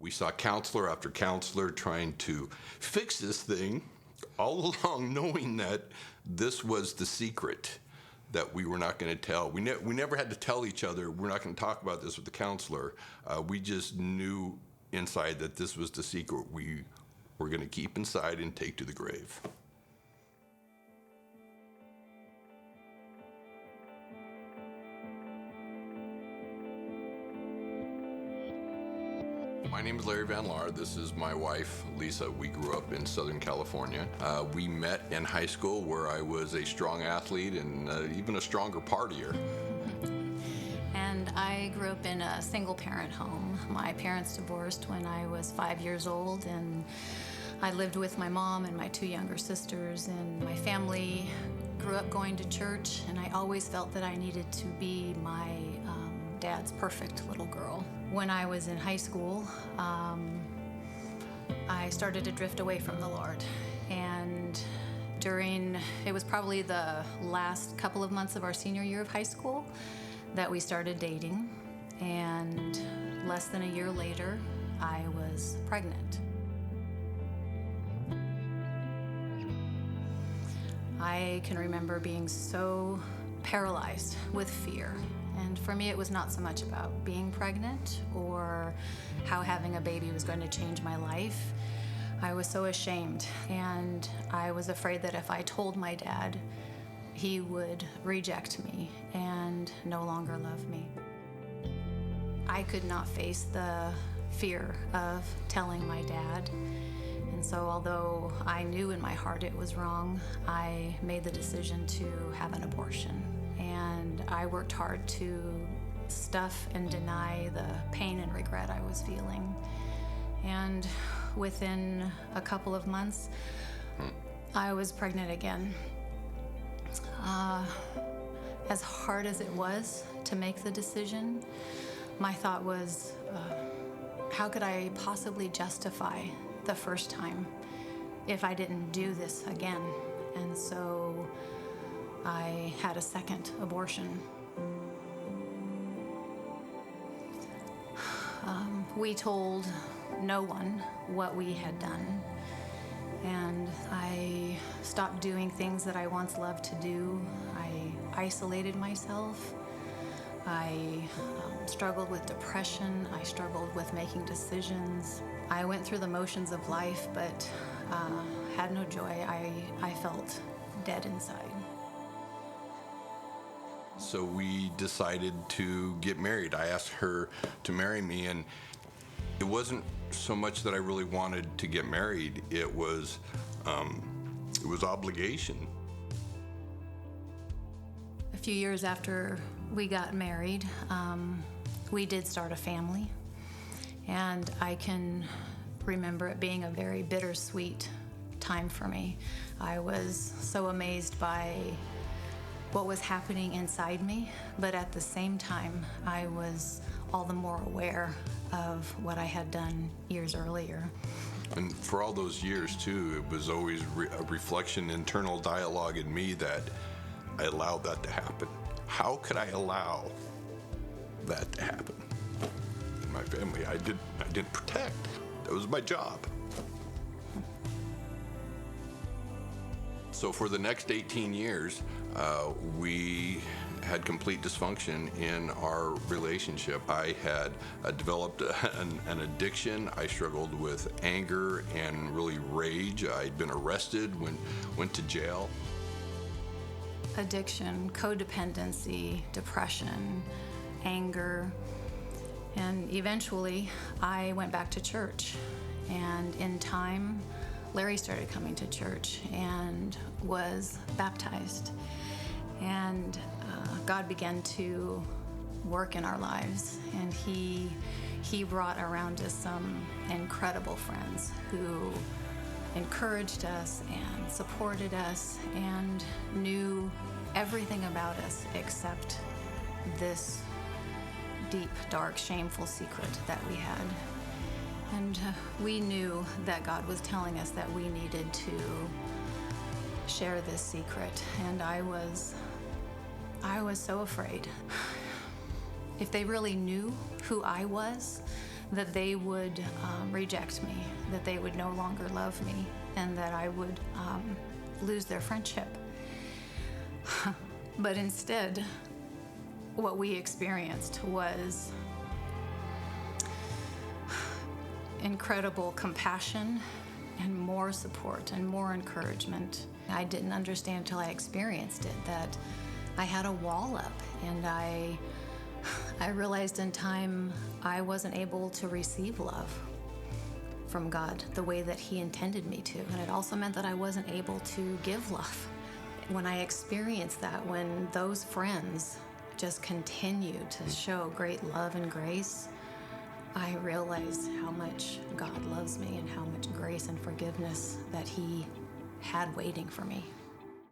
We saw counselor after counselor trying to fix this thing, all along knowing that this was the secret that we were not going to tell. We never had to tell each other, we're not going to talk about this with the counselor. We just knew inside that this was the secret we were going to keep inside and take to the grave. My name is Larry Van Laar. This is my wife, Lisa. We grew up in Southern California. We met in high school where I was a strong athlete and even a stronger partier. And I grew up in a single-parent home. My parents divorced when I was 5 years old, and I lived with my mom and my two younger sisters, and my family grew up going to church, and I always felt that I needed to be my dad's perfect little girl. When I was in high school, I started to drift away from the Lord. And it was probably the last couple of months of our senior year of high school that we started dating. And less than a year later, I was pregnant. I can remember being so paralyzed with fear. And for me, it was not so much about being pregnant or how having a baby was going to change my life. I was so ashamed, and I was afraid that if I told my dad, he would reject me and no longer love me. I could not face the fear of telling my dad. And so although I knew in my heart it was wrong, I made the decision to have an abortion. And I worked hard to stuff and deny the pain and regret I was feeling. And within a couple of months, I was pregnant again. As hard as it was to make the decision, my thought was, how could I possibly justify the first time if I didn't do this again? And so I had a second abortion. We told no one what we had done, and I stopped doing things that I once loved to do. I isolated myself. I struggled with depression. I struggled with making decisions. I went through the motions of life, but had no joy. I felt dead inside. So we decided to get married. I asked her to marry me, and it wasn't so much that I really wanted to get married. It was obligation. A few years after we got married, we did start a family, and I can remember it being a very bittersweet time for me. I was so amazed by what was happening inside me, but at the same time, I was all the more aware of what I had done years earlier. And for all those years, too, it was always a reflection, internal dialogue in me that I allowed that to happen. How could I allow that to happen? In my family, I didn't protect. That was my job. So for the next 18 years, we had complete dysfunction in our relationship. I had developed an addiction. I struggled with anger and really rage. I'd been arrested, went to jail. Addiction, codependency, depression, anger, and eventually I went back to church. And in time, Larry started coming to church and was baptized. And God began to work in our lives, and he brought around us some incredible friends who encouraged us and supported us and knew everything about us except this deep, dark, shameful secret that we had. And we knew that God was telling us that we needed to share this secret, and I was so afraid. If they really knew who I was, that they would reject me, that they would no longer love me, and that I would lose their friendship. But instead, what we experienced was incredible compassion and more support and more encouragement. I didn't understand until I experienced it that I had a wall up, and I realized in time I wasn't able to receive love from God the way that He intended me to. And it also meant that I wasn't able to give love. When I experienced that, when those friends just continued to show great love and grace, I realized how much God loves me and how much grace and forgiveness that He had waiting for me.